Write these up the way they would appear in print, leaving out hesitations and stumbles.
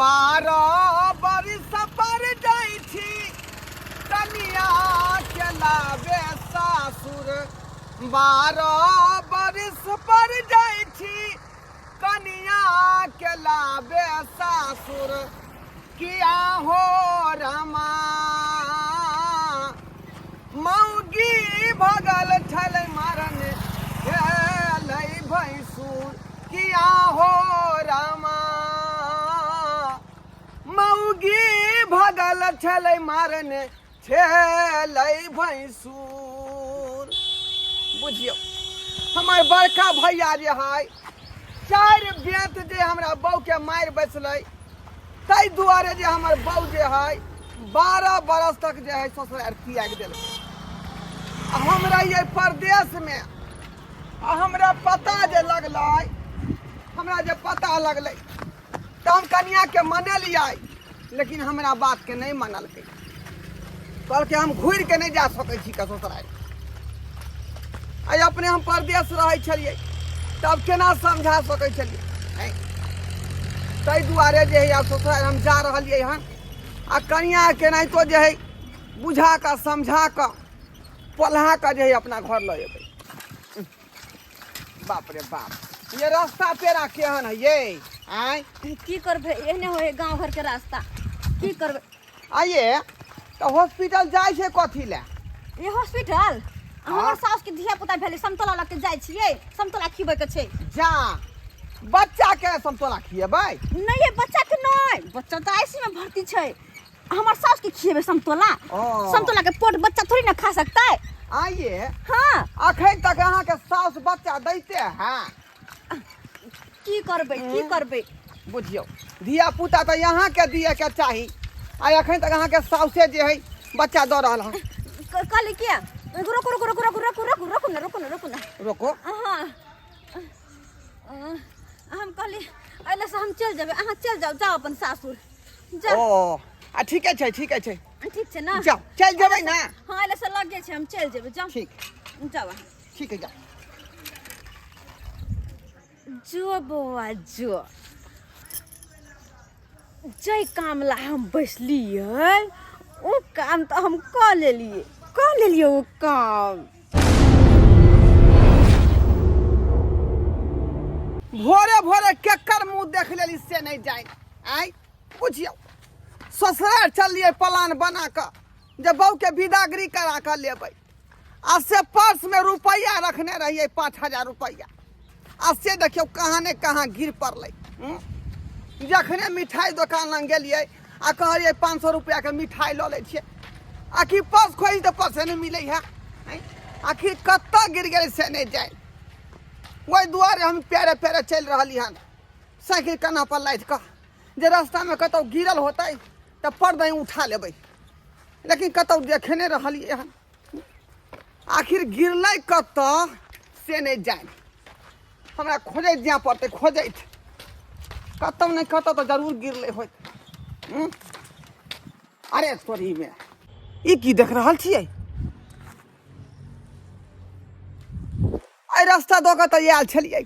12 बरिस पर जाइ छी कनिया के लावे सासुर 12 बरिस पर जाइ छी कनिया के लावे सासुर किया हो रमा मौगी भगल छल मरन हेलै भैंसुर किया हो रमा मौगी भगल छल मरन छलै भैंसुर। बुझियो हमर बड़का भैया जे है 4 बेत जे हमरा बहू के मार बैसलै ताहि दुआरे जे हमर बहू जे है 12 बरस तक जे है ससुराल त्याग देलकै। हमरा ये परदेश में हमरा पता जे लगलै हमरा जे पता लगलै तो हम कनिया के मनलियै लेकिन हमरा बात के नहीं मनलकै। कहलकै हम घुर के नहीं जा सकै छी ससुराल। आई अपने हम परदेश रहै छलियै तब केना समझा सकै छलियै ताहि दुआरे जे है ससुराल हम जा रहलियै हन आ कनिया के नहीं तो जे है बुझा कर समझा कर पल्हा कर जे है अपना घर ल जेबै। बाप रे बाप ये रास्ता पेरा केहन है ये आय की करबे एहने होय गांव घर के रास्ता की करबे। आइए तो हॉस्पिटल जाय छै कथी ले ये हॉस्पिटल हमर सास के धिया पुता भेले समतोला लग के जाय छियै समतोला खिबै के छै। जा बच्चा के समतोला खिएबै नहीं ये बच्चा के नहीं बच्चा तो आईसी में भर्ती छै हमर सास के खिएबै समतोला समतोला के पोट बच्चा थोड़ी ना खा सकता है। आइए हाँ अखन तक अहाँ के सास बच्चा दैते हैं की करबे बुझियो धिया पुता तो यहाँ के दिए के चाही आई अखन तक अहाँ के साउसे जे है बच्चा दऽ रहल है। कहली क्या रुको ना रोको हाँ हम कहली अइले से हम चल जेबै अहाँ चल जाओ अपन सासुर जाओ। ओ ठीक है ठीक छै ना जाओ चल जेबै ना। हाँ अइले से लगे छै हम चल जेबै जाओ ठीक जाओ ठीक है जाओ जो बौआ जो जय काम ला हम बैसलियै ओ काम तो हम कऽ लेलियै ओ काम। भोरे भोरे केकर मुंह देख लेली से नहीं जाए आई बुझियो ससुराल चलिए प्लान बना कर जब बहू के विदागरी करा कर लेबै आ से पर्स में रुपया रखने रहिए 5000 रुपया आ से देखियो कहाँ ने कहाँ गिर पड़लै। जखने मिठाई दुकान लग गेलिए आ कहलिए 500 रुपया के मिठाई लऽ लै छियै आखिर पर्स खोज तो पर्स नहीं मिले है आखिर कत गिर गए से नहीं जाए। वही दुआरे हम पेरे पेरे चल रही हन साइकिल कना पर लाद कर जे रास्ता में कतौ गिरल होते तो पर दही उठा लेबै लेकिन कतौ देखे नहीं रहिए हन आखिर गिरलै कत से नहीं जाए। हमरा खोजैत जाए पड़ते खोजैत कतौ नहीं कतौ तो जरूर गिरले हो। अरे तोरी में ई की देख रहल छियै आई रास्ता दऽ कऽ तऽ आयल छलियै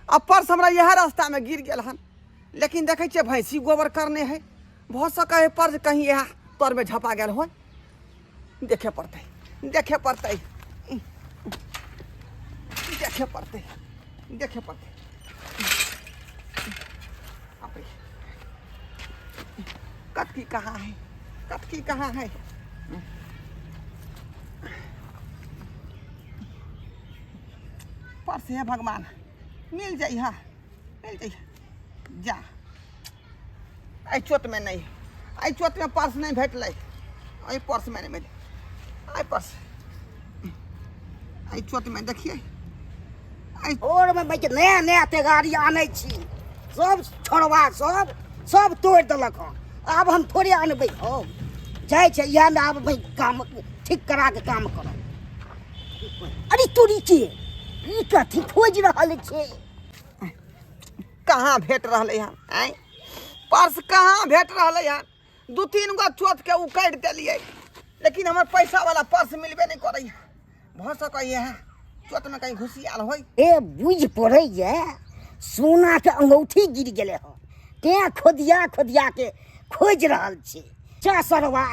आ पर्स हमरा यह रास्ता में गिर गेल हन लेकिन देखे छियै भैंसी गोबर करने है भऽ सकै है पर्स कहीं यह तर में झपा गेल हो देखे पड़ते कतकी कहाँ है पर्स है भगवान मिल जाई जा आई चोट में नहीं आई चोट में पर्स नहीं भेटलै आई पर्स में नहीं मिले आई चोट में देखिए और में नया गाड़ी आने छी सब छोड़वा सब तोड़ देलक हन अब हम थोड़े आनबै हम जाए छै इएह में आब भाई काम ठीक करा के काम करब। अरे तोरी के ई कथी खोज रहल छे कहाँ भेट रहलै हन आई पर्स कहाँ भेट रहलै हन 2-3 गो चोट के उकैड़ देलियै लेकिन हमर पैसा वाला पर्स मिलबे नहीं करे भऽ सकैए चोट में कहीं घुसियाल होय। ए बुझ पड़े सोना के अंगूठी गिर गेले हो तें खोदिया खोदिया के खोज रहल छी। चा सरवा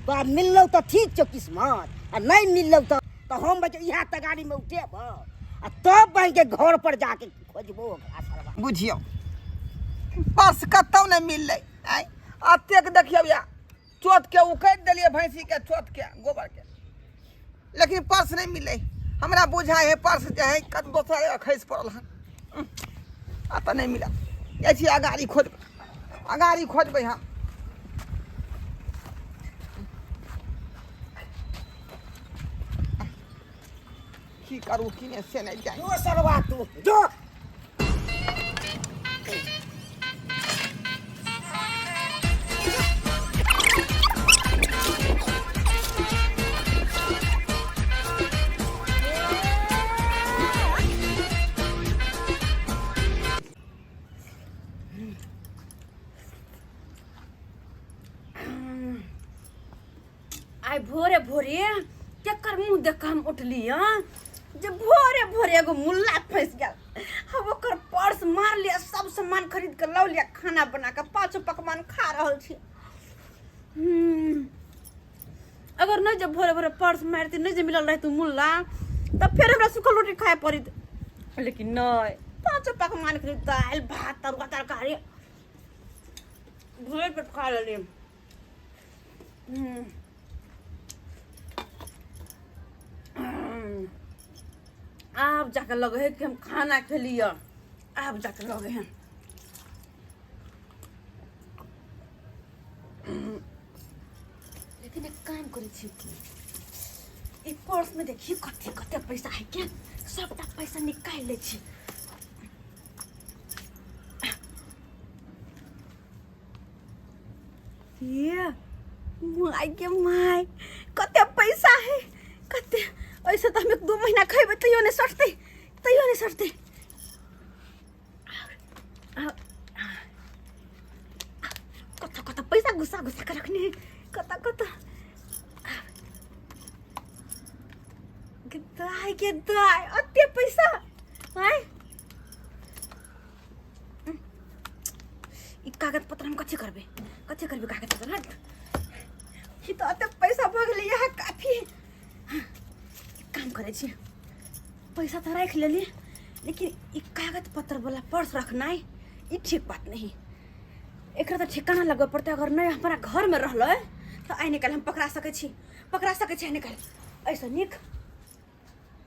तो मिललो तो ठीक छो किस्मत, आ नहीं मिललो तो हम बच्चे यहाँ तगाड़ी में उठेब आ तब बन के घर पर जाके खोजबो ओकरा सरवा। बुझियो पर्स कतौ नहीं मिललै। अतेक देखियो या चोट के उकैट देलिए भैंसी के चोट के गोबर के, लेकिन पर्स नहीं मिले। हमरा बुझाय है पर्स जे है कत दोसर जगह खैस पड़ल हन, अतः नहीं मिला। ऐसी अगाड़ी खोजबै हम। की करू कि नहीं से नहीं जाए। जो सरवा तू जो आई भोरे भोरे केकर मुंह देख हम उठली जब भोरे भोरे एगो मुल्ला फंस गया। अब ओकर पर्स मार लिया, सब सामान खरीद के लौ लिया, खाना बना के 5 पकवान खा रहल छी। अगर नहीं जब भोरे भोरे पर्स मारती नहीं जब मिलल रहती मुल्ला तब फिर हमरा सूखल रोटी खाए पड़ी, लेकिन नहीं 5 पकवान खरीद दाल भात तरुआ तरकारी भोरे पेट खा लेली। अब जाकर लगे है कि हम खाना के लिए अब जाकर लगे हैं। लेकिन एक काम करे छी, ई पर्स में देखिए कते कते पैसा है क्या, सबटा पैसा निकाल ले छी। ये माय के माय कते पैसा है, कते ऐसे तो हम 1-2 महीना खेबे तैयो नहीं सटते। कत पैसा गुस्सा के रखने है, कत किताय अते पैसा है। ई कागज पत्र हम कच्चे करबे कागज पत्र हट। ई तो अते पैसा भग ले यहाँ काफी। काम करे छी, पैसा तो रख लेली, लेकिन ई कागज पत्र वाला पर्स रखना है ई ठीक बात नहीं। एकरा तो ठिकाना लगबे पड़ते, अगर नहीं हमारा घर में रहल तो आई निकाल हम पकड़ा सके छी निकाल। ऐसा निक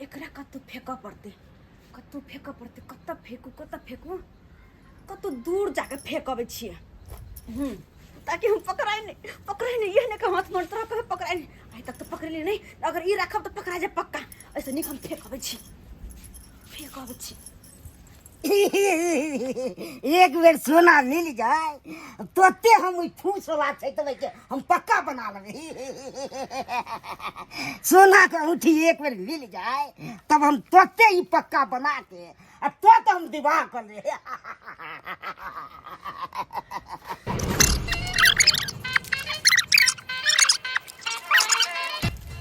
एकरा कतौ फेंक पड़ते, कत फेंकू कतौ दूर जाके फेंकबे छिए, ताकि हम पकड़ाई नहीं ये नहीं कि हाथ में तरह कभी पकड़ाई नहीं। अभी तक तो पकड़ली नहीं, अगर ये रखब तो पकड़ा जाए पक्का। ऐसे नहीं हम फेंकबे छी। एक बेर सोना मिल जाए तोते हम ठूस वाला छै तो हम पक्का बना लेबे। सोना के अंगूठी एक बेर मिल जाए तब हम तोते ही पक्का बना के तो हम विवाह कर ले।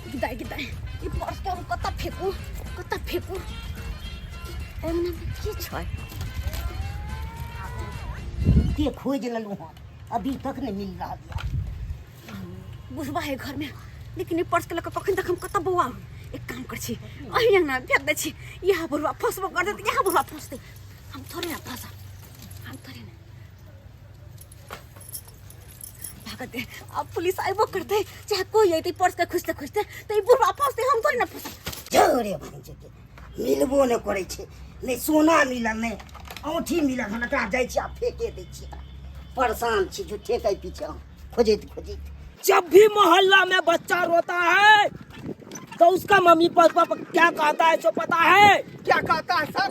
गिदाई ये पर्स के हम कत फेंकू एमना की छै ते खोज लेलू हन, अभी तक नहीं मिल रहा है। बुझबा है घर में, लेकिन ये पर्स के लक कखन तक हम कत बौआ। एक काम कर छी अहिया ना फेंक दे छी, यहाँ बुढ़वा फंसबो कर दे, यहाँ बुढ़वा फंसते हम थोड़े ना फंसा, हम थोड़े ना भागत दे। अब पुलिस आइबो करते चाहे कोई अइते पर्स के खुजते तो ये बुढ़वा फंसते, हम थोड़े ना फंसा। जोरे भाई जे मिलबो न करे छे, नहीं सोना मिलल नहीं औंठी मिलल, हम एकरा जाय छी आ फेंके दै छी। परेशान छी झूठे के पीछे खोजत जब भी मोहल्ला में बच्चा रोता है तो उसका मम्मी पापा क्या कहता है सो पता है? क्या कहता है सर?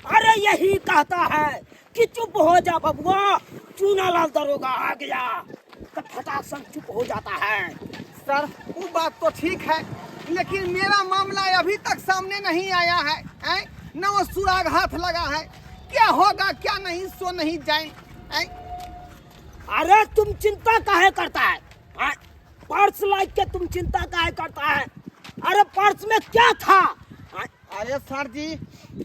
अरे यही कहता है कि चुप हो जा बबुआ, चूनालाल दरोगा आ गया, तो फटाक से चुप हो जाता है। सर वो बात तो ठीक है, लेकिन मेरा मामला अभी तक सामने नहीं आया है, न वो सुराग हाथ लगा है। क्या होगा क्या नहीं सो नहीं जाए। अरे तुम चिंता काहे करता है? पर्स लाइक के तुम चिंता काहे करता है? अरे पर्स में क्या था? अरे सर जी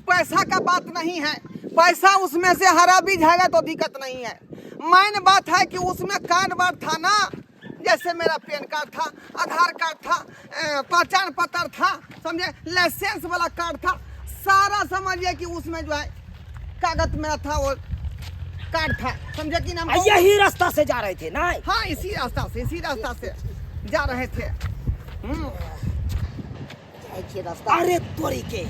पैसा का बात नहीं है, पैसा उसमें से हरा भी जाएगा तो दिक्कत नहीं है, मेन बात है कि उसमें कार्ड वार्ड था ना, जैसे मेरा पैन कार्ड था, आधार कार्ड था, पहचान पत्र था, समझे, लाइसेंस वाला कार्ड था, सारा समझिए कि उसमें जो है कागज मेरा था, वो कार्ड था, समझे कि ना। यही रास्ता से जा रहे थे ना? हाँ, इसी रास्ता से जा रहे थे। देखिए रास्ता। अरे तोरी के,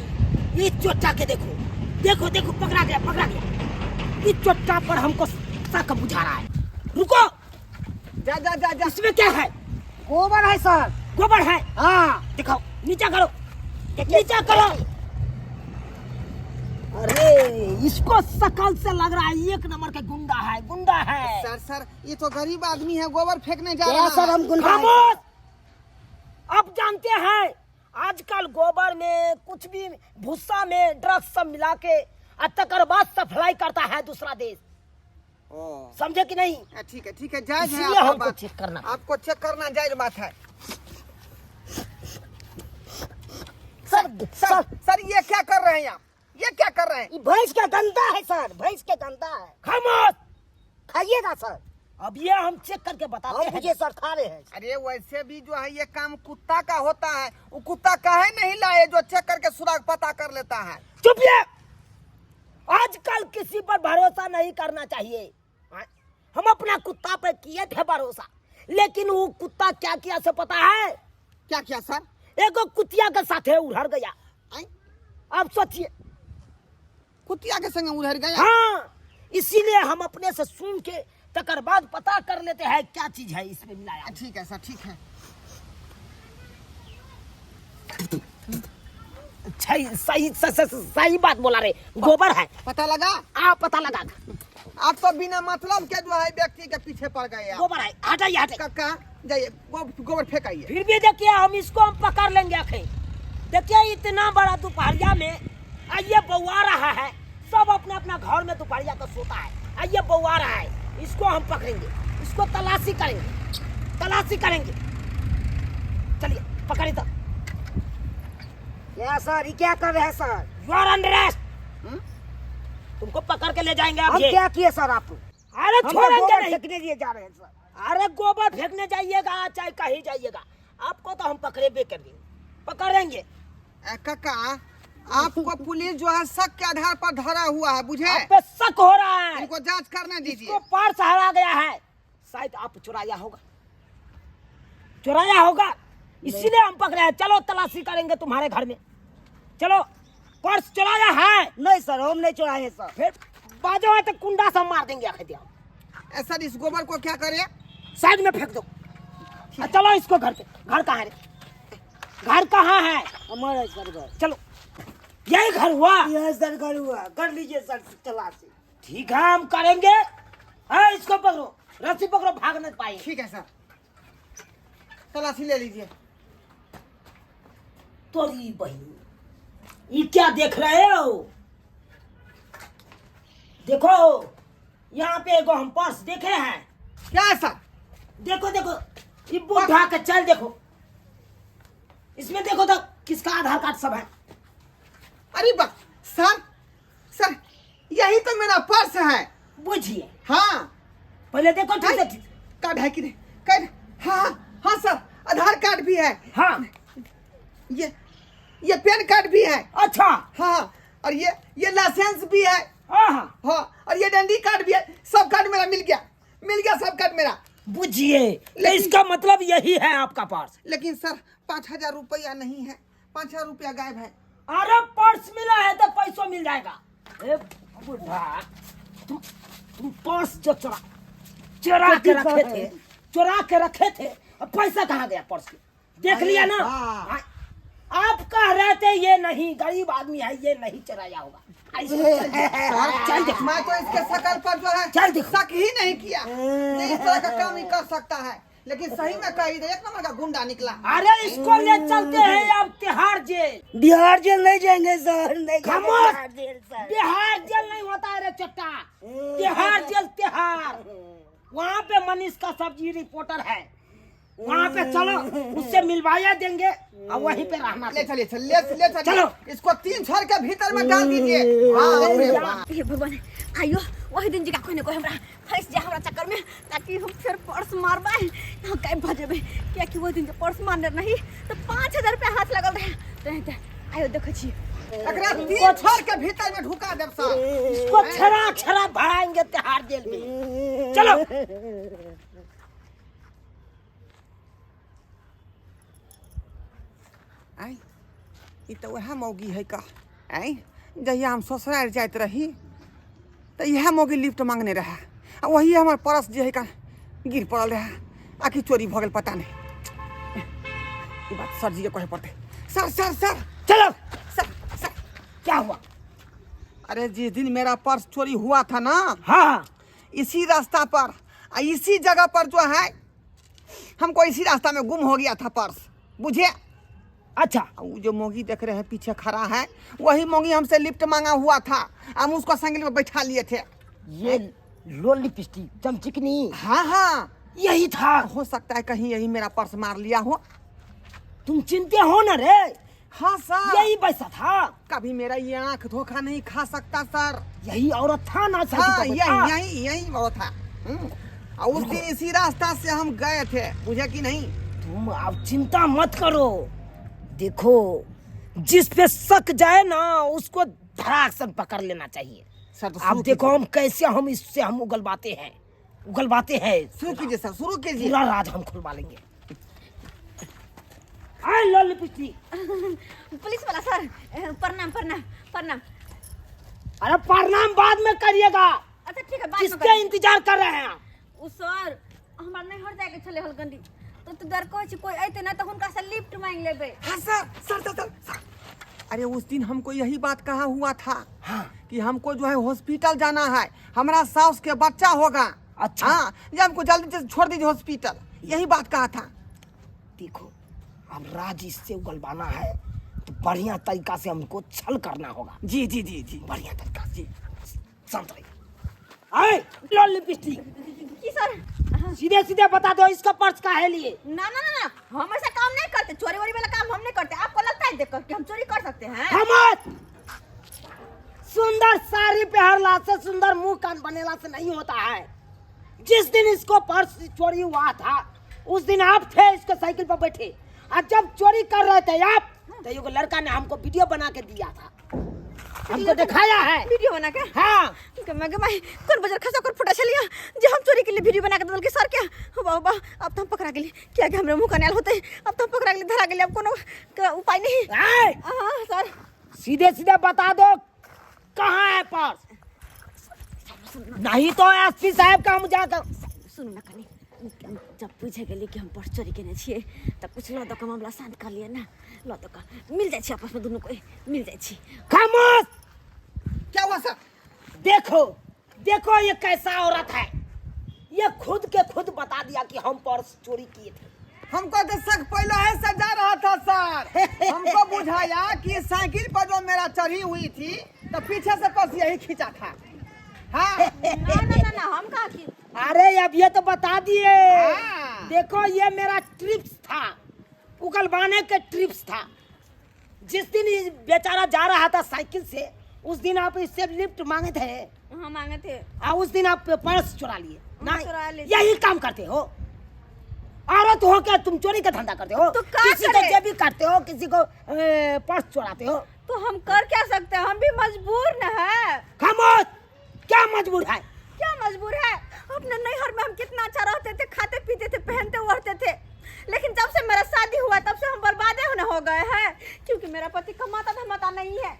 ये चोटा के देखो देखो देखो, पकड़ा गया। इस चोटा पर हमको शक बुझा रहा है। रुको, जा। इसमें क्या है? गोबर है सर। गोबर है? हाँ दिखाओ, नीचा करो, नीचा करो। अरे इसको शकल से लग रहा है एक नंबर का गुंडा है। सर ये तो गरीब आदमी है, गोबर फेंकने जा क्या रहा सर, है। हम गुंडा हैं? खामोश! अब जानते हैं आजकल गोबर में कुछ भी, भूसा में ड्रग्स सब मिला के तकर बाद सप्लाई करता है दूसरा देश, ओ, समझे कि नहीं? ठीक है, जायज है इसलिए आपका हमको बात। चेक करना। आपको चेक करना जायज बात है। सर ये क्या कर रहे हैं आप? ये क्या कर रहे हैं? ये भैंस का गंदा है सर, भैंस के गंदा है। खामोश! खाइएगा सर। अब ये हम चेक करके बताते हम हैं। मुझे सर खा रहे हैं। अरे वैसे भी जो है ये काम कुत्ता का होता है, वो कुत्ता काहे नहीं लाए जो चेक करके सुराग पता कर लेता है। चुप ये! आजकल किसी पर भरोसा नहीं करना चाहिए। हम अपना कुत्ता पर किए थे भरोसा, लेकिन वो कुत्ता क्या किया से पता है? क्या सर? एगो कुतिया के साथे उधर गया। आई? अब सोचिए। कुतिया के संग उधर गया? हाँ, इसीलिए हम अपने से सुन के तकर बाद पता कर लेते हैं क्या चीज है इसमें मिलाया। ठीक है सर, ठीक है। सही बात बोला रे, गोबर है। पता लगा? आप पता लगा? आप तो बिना मतलब के जो है व्यक्ति के पीछे पड़ गए आप। गोबर है, हटाइए हटाइए। काका जाइए, गोबर फेंकाइए। फिर भी देखिए हम इसको हम पकड़ लेंगे आखिर। देखिए इतना बड़ा दोपहरिया में ये बौआ रहा है, सब अपना अपना घर में दोपहरिया तो सोता है, ये बौआ रहा है, इसको हम पकड़ेंगे, इसको तलाशी करेंगे। चलिए पकड़िए। तो क्या सर, ये क्या कर रहे हैं sir? You are under arrest. तुमको पकड़ के ले जाएंगे अब हम ये। क्या किए सर आपको? अरे हम तो छोड़ेंगे गोबर नहीं। फेंकने लिए जा रहे हैं सर। अरे गोबर फेंकने जाइएगा चाहे कहीं जाइएगा, आपको तो हम पकड़ेबे करेंगे, पकड़ेंगे। काका आपको पुलिस जो है शक के आधार पर धरा हुआ है, बुझे? आप पे शक हो रहा है, इनको जांच करने दीजिए। इसको पर्स हरा गया है, शायद आप चुराया होगा, इसीलिए हम पकड़े हैं। चलो तलाशी करेंगे तुम्हारे घर में, चलो। पर्स चुराया है? नहीं सर, हम नहीं चुराए सर। फिर बाजो है तो कुंडा से मार देंगे आखिर। सर इस गोबर को क्या करें? साइड में फेंक दो। चलो इसको घर पे। घर कहाँ है? घर कहाँ है? हमारा सर घर। चलो, यही घर हुआ। यह सर घर हुआ, कर लीजिए सर तलाशी। ठीक है हम करेंगे। है, इसको पकड़ो, रस्सी पकड़ो, भाग नहीं पाए। ठीक है सर, तलाशी ले लीजिए। तोरी बहन, ये क्या देख रहे हो? देखो यहाँ पे एगो हम पर्स देखे हैं। क्या है सर? देखो ये बुढ़ा के चल देखो, इसमें देखो तो किसका आधार कार्ड सब है। अरे बा सर यही तो मेरा पर्स है। बुझिए, हाँ पहले देखो ठीक से। कार्ड है कि नहीं? कार्ड, हाँ सर, आधार कार्ड भी है। हाँ, ये पैन कार्ड भी है। अच्छा। हाँ, और ये लाइसेंस भी है। हाँ, और ये डंडी कार्ड भी है। सब कार्ड मेरा मिल गया सब कार्ड मेरा। बुझिए, तो इसका मतलब यही है आपका पर्स। लेकिन सर 5,000 रुपया नहीं है, 5,000 रुपया गायब है। अरे पर्स मिला है तो पैसा मिल जाएगा। ए बुढ़ा, तुम पर्स जो चुरा के रखे थे, अब पैसा कहाँ गया पर्स में? देख लिया ना? आप कह रहे थे ये नहीं, गरीब आदमी है, ये नहीं चुराया होगा। चल देख, मैं तो इसके शकल पर जो है चल देखो। शक ही नहीं किया। ये इस तरह का काम ही कर सकता है, लेकिन सही में कही दे, एक नंबर का गुंडा निकला। अरे इसको ले चलते हैं अब तिहाड़ जेल। बिहार जेल नहीं जाएंगे सर, नहीं जाएंगे खामोश! Bihar jail sir. Bihar jail नहीं होता है रे चट्टा, तिहाड़ जेल तिहाड़। वहाँ पे मनीष का सब्जी रिपोर्टर है, वहाँ पे चलो, उससे मिलवाया देंगे और वहीं पे रहना। ले चलिए चलो। इसको 3 छड़ के भीतर में डाल दीजिए। हाँ, हे भगवान, आइयो वही दिन जगह कोई न कोई हमरा फंस जा हमरा चक्कर में, ताकि हम फिर पर्स मारबे यहाँ कहीं भजेबे। क्या कि वो दिन जो पर्स मारने नहीं तो 5000 रुपया हाथ लगल रहे। आइयो देखो छी एकरा तीन छोर के भीतर में ढुका देब सर। इसको छरा छरा भराएंगे तिहाड़ जेल में। चलो आई ई तो वह मौगी है का। आई जहिया हम ससुराल जात रही तो यह मौगी लिफ्ट मांगने रहा, आ वही हमार परस जे है का गिर पड़ल रहा, आखिर चोरी भ गेल पता नहीं। ये बात सर जी के कहे पड़ते। सर सर सर चलो। सर सर क्या हुआ? अरे जिस दिन मेरा पर्स चोरी हुआ था ना, हाँ इसी रास्ता पर इसी जगह पर जो है हमको इसी रास्ता में गुम हो गया था पर्स, बुझे। अच्छा वो जो मोगी देख रहे हैं पीछे खड़ा है, वही मोगी हमसे लिफ्ट मांगा हुआ था, हम उसको साइकिल में बैठा लिए थे। ये लो लिपस्टिक चमचिकनी हाँ हाँ यही था। हो सकता है कहीं यही मेरा पर्स मार लिया हो। तुम चिंते हो ना रे, हाँ सर, यही पैसा था। कभी मेरा ये आंख धोखा नहीं खा सकता सर। यही औरत था ना साइकिल हाँ पर यही बैठा। यही यही वो था। और उस दिन इसी रास्ता से हम गए थे, बुझे कि नहीं। तुम अब चिंता मत करो, देखो जिस पे शक जाए ना उसको धड़ाक से पकड़ लेना चाहिए। सर तो अब देखो हम कैसे हम इससे हम उगलवाते हैं शुरू कीजिए सर, शुरू कीजिए। पूरा राज हम खुलवा लेंगे। आई लो लिपस्टिक। पुलिस वाला सर, प्रणाम प्रणाम प्रणाम। अरे प्रणाम बाद में करिएगा, अच्छा ठीक है, बाद में किसके इंतजार कर रहे हैं? उ सर हमरा नहीं हट जाके चले हल गंदी तो डर को कोई ऐते ना तो हुनका से लिफ्ट मांग लेबे। हाँ सर सर सर सर। अरे उस दिन हमको यही बात कहा हुआ था। हाँ। कि हमको जो है हॉस्पिटल जाना है, हमारा सास के बच्चा होगा। अच्छा। हाँ, ये हमको जल्दी से छोड़ दीजिए हॉस्पिटल, यही बात कहा था। देखो अब राज इससे उगलवाना है तो बढ़िया तरीका से हमको छल करना होगा। जी जी जी जी बढ़िया तरीका से शांत रहिए। आए लो लिपस्टिक। की सर? सीधे सीधे बता दो इसका पर्स काहे लिए? ना ना ना ना, हम ऐसा काम नहीं करते, चोरी वोरी वाला काम हम नहीं करते। आपको लगता है देखकर कि हम चोरी कर सकते हैं? हमत सुंदर साड़ी पहनला से, सुंदर मुंह कान बनेला से नहीं होता है। जिस दिन इसको पर्स चोरी हुआ था उस दिन आप थे इसके साइकिल पर बैठे, और जब चोरी कर रहे थे आप तो एगो लड़का ने हमको वीडियो बना के दिया था, हमको दिखाया है। वीडियो बना के? हाँ। मैं कौन बाजार खसा कर फटा चलिया जो हम चोरी के लिए वीडियो बना के दल के सर क्या वाह वाह, अब तो हम पकड़ा गेली। क्या कि हमरे मुंह कनाल होते, अब तो हम पकड़ा गेली, धरा गेली, अब कोनो उपाय नहीं। हां सर सीधे सीधे बता दो कहाँ है पर्स, नहीं तो एसपी साहब का हम जाकर। सुनो ना कनी, जब पूछे गेली कि हम पर्स चोरी केने छिए तब कुछ लो तो मामला शांत कर लिए ना। लो तो का मिल जाए छी, आपस में दोनों को मिल जाए छी। खामोश। क्या हुआ सर? देखो देखो ये कैसा औरत है, ये खुद के खुद बता दिया कि हम पर्स चोरी किए थे। हमको तो शक पहले है से जा रहा था सर। हमको बुझाया कि साइकिल पर जो मेरा चढ़ी हुई थी तो पीछे से पर्स यही खींचा था। हाँ। ना ना ना ना, हम कहा कि अरे अब ये तो बता दिए। हाँ। देखो ये मेरा ट्रिप्स था, उगलवाने के ट्रिप्स था। जिस दिन ये बेचारा जा रहा था साइकिल से उस दिन आप इससे लिफ्ट मांगे थे, हम मांगे थे, और उस दिन आप पर्स चुरा लिए ना। चुरा लिए। यही काम करते हो, औरत हो क्या तुम चोरी का धंधा करते हो? तो क्या किसी को करें? जेबी काटते हो, किसी को पर्स चुराते हो। तो हम कर क्या सकते हैं, हम भी मजबूर न है। खामोश। क्या मजबूर है? क्या मजबूर है? अपने नैहर में हम कितना अच्छा रहते थे, खाते पीते थे, पहनते ओढ़ते थे, लेकिन जब से मेरा शादी हुआ तब से हम बर्बादे होने हो गए हैं। क्योंकि मेरा पति कमाता धमाता नहीं है,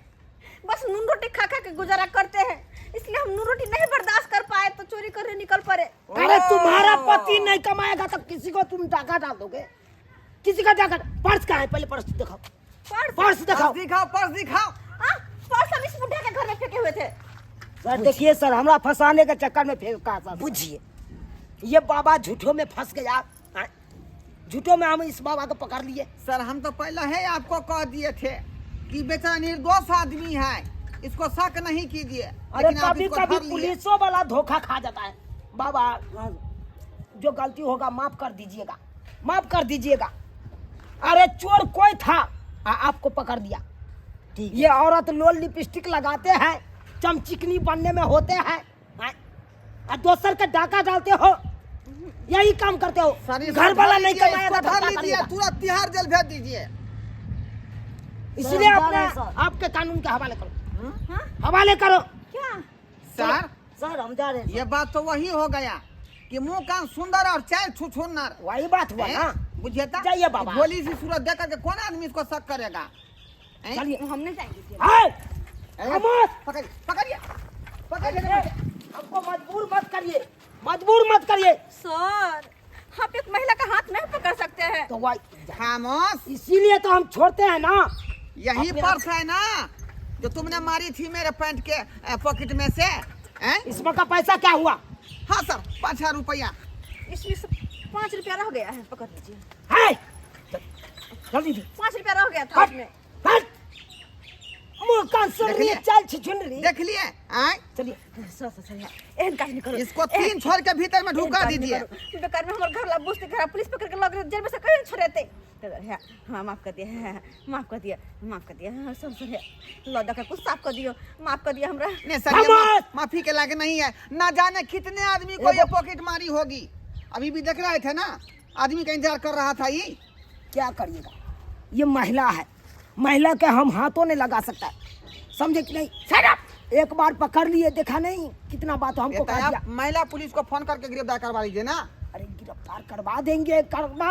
बस नून रोटी खा खा के गुजारा करते हैं, इसलिए हम नून रोटी नहीं बर्दाश्त कर पाए तो चोरी करने निकल पड़े। अरे तुम्हारा पति नहीं कमाएगा तो किसी को तुम डाका डाल दोगे? किसी का डाका। पर्स कहाँ है? पहले पर्स दिखाओ, पर्स दिखाओ। दिखाओ, पर्स दिखाओ। पर्स हम इस बुढ़िया के घर में फेंके हुए थे। सर देखिए सर, हमरा फंसाने के चक्कर में फेंका सर। बुझिए ये बाबा झूठों में फंस गया, हाँ? झूठों में हम इस बाबा को पकड़ लिए। सर हम तो पहले ही आपको कह दिए थे कि बेचारा निर्दोष आदमी है, इसको शक नहीं कीजिए। अरे लेकिन आप कभी इसको कभी धर लिए। पुलिसों वाला धोखा खा जाता है। बाबा जो गलती होगा माफ कर दीजिएगा, माफ कर दीजिएगा। अरे चोर कोई था, आपको पकड़ दिया। ये औरत लोल लिपस्टिक लगाते हैं चमचिकनी बनने में होते हैं हाँ? और दोसर का डाका डालते हो, यही काम करते हो। घर वाला नहीं कमाएगा तो क्या करेगा? तुरंत तिहाड़ जेल भेज दीजिए। इसलिए सर, अपने सर। आपके कानून के हवाले करो, हाँ हवाले करो। क्या सर सर हम जा रहे हैं ये बात तो वही हो गया कि मुंह कान सुंदर और चाल छुछुन्नर। वही बात हुआ ना। बुझिए था? जाइए बाबा। भोली सी सूरत देख करके कौन आदमी इसको शक करेगा? हैं? चलिए हम नहीं जाएंगे हाय, हैं? खामोश। पकड़िए पकड़िए पकड़िए। हमको मजबूर मत करिए, मजबूर मत करिए। सर आप एक महिला का हाथ नहीं पकड़ सकते हैं। तो वही खामोश। इसीलिए तो हम छोड़ते हैं ना। यही अपने पर्स है ना जो तुमने मारी थी मेरे पैंट के पॉकेट में से? हैं? इसमें का पैसा क्या हुआ? हाँ सर, 5,000 रुपया। इसमें से 5 रुपया रह गया है, पकड़ लीजिए। है जल्दी से 5 रुपया रह गया था हट, इसमें। हट। मुंह कान सुन देख रही है, लिए? चल छिछुन रही। देख लिए? हैं? चलिए सर एहन काहे नहीं करो। इसको 3 छोर के भीतर में ढुका दीजिए। बेकार में हमारे घर ला बुझते घर पुलिस पकड़ के लग रहे जेल में से कहीं छोड़ते। हाँ माफ कर दिया, माफ कर दिया, माफ कर दिया। हाँ सर है लौदा का कुछ साफ कर दियो, माफ कर दिया हमरा। नहीं सर, ये माफी के लायक नहीं है। ना जाने कितने आदमी को ये पॉकेट मारी होगी। अभी भी देख रहे थे ना, आदमी का इंतजार कर रहा था। ये क्या करिएगा, ये महिला है, महिला के हम हाथों नहीं लगा सकता, समझे कि नहीं? एक बार पकड़ लिए, देखा नहीं कितना बात हमको कह दिया। महिला पुलिस को फोन करके गिरफ्तार करवा लीजिए ना। अरे गिरफ्तार करवा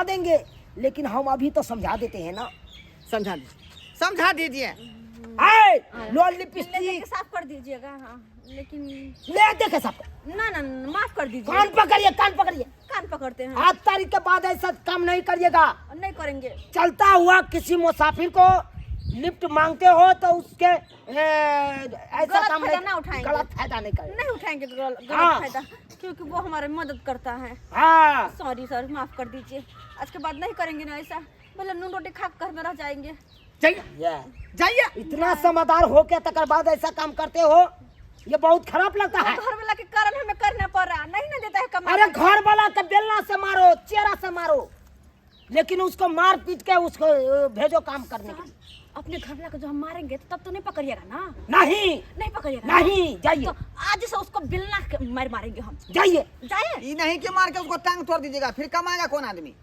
देंगे, लेकिन हम अभी तो समझा देते हैं ना। समझा दीजिए। लो लेके लिपस्टिक साफ कर दीजिएगा। हाँ लेकिन ले देखे सब। ना माफ कर दीजिए। कान पकड़िए, कान पकड़िए। कान पकड़ते हैं। 8 तारीख के बाद ऐसा काम नहीं करिएगा। नहीं करेंगे। चलता हुआ किसी मुसाफिर को लिफ्ट मांगते हो तो उसके ऐसा गलत काम फायदा नहीं, ना उठाएंगे। गलत फायदा नहीं करें। नहीं उठाएंगे गलत हाँ। फायदा, क्योंकि वो हमारी मदद करता है। हाँ सॉरी सर, माफ कर दीजिए। आज के बाद नहीं करेंगे ना ऐसा। बोले नून रोटी खा कर में रह जाएंगे। जाइए। इतना समझदार हो के तकर बाद ऐसा काम करते हो, ये बहुत खराब लगता है। घर वाला के कारण हमें करना पड़ रहा, नहीं ना देता है कमाई। अरे घर वाला के बेलना से मारो, चेहरा से मारो, लेकिन उसको मार पीट के उसको भेजो काम करने के लिए। अपने घर वाला को जो हम मारेंगे तो तब तो नहीं पकड़िएगा ना। नहीं पकड़िएगा। नहीं, जाइए तो आज से उसको बेलना के मारेंगे हम। जाइए। जाए ये नहीं कि मार के उसको टांग तोड़ दीजिएगा, फिर कमाएगा कौन आदमी?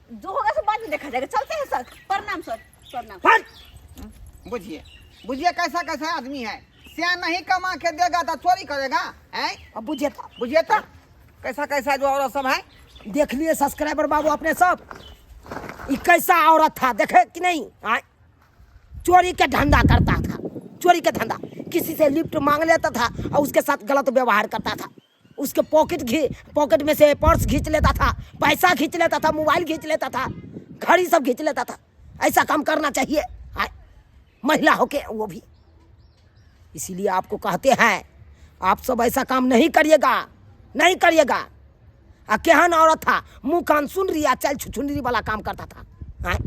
जो होगा सब बाद में देखा जाएगा। चलते हैं सर। प्रणाम सर, प्रणाम। हट। बुझिए कैसा कैसा आदमी है। सियान नहीं कमा के देगा तो चोरी करेगा। हैं? अब बुझिए था, बुझिए तो कैसा कैसा जो औरत सब है। देख लिए सब्सक्राइबर बाबू अपने सब, ये कैसा औरत था देखे कि नहीं? चोरी के धंधा करता था, चोरी के धंधा, किसी से लिफ्ट मांग लेता था और उसके साथ गलत व्यवहार करता था। उसके पॉकेट में से पर्स खींच लेता था, पैसा खींच लेता था, मोबाइल खींच लेता था, घड़ी सब खींच लेता था। ऐसा काम करना चाहिए महिला होके, वो भी। इसीलिए आपको कहते हैं आप सब ऐसा काम नहीं करिएगा, नहीं करिएगा। केहन औरत था, मुंह कान सुन रही, चल छुछुंदरी वाला काम करता था।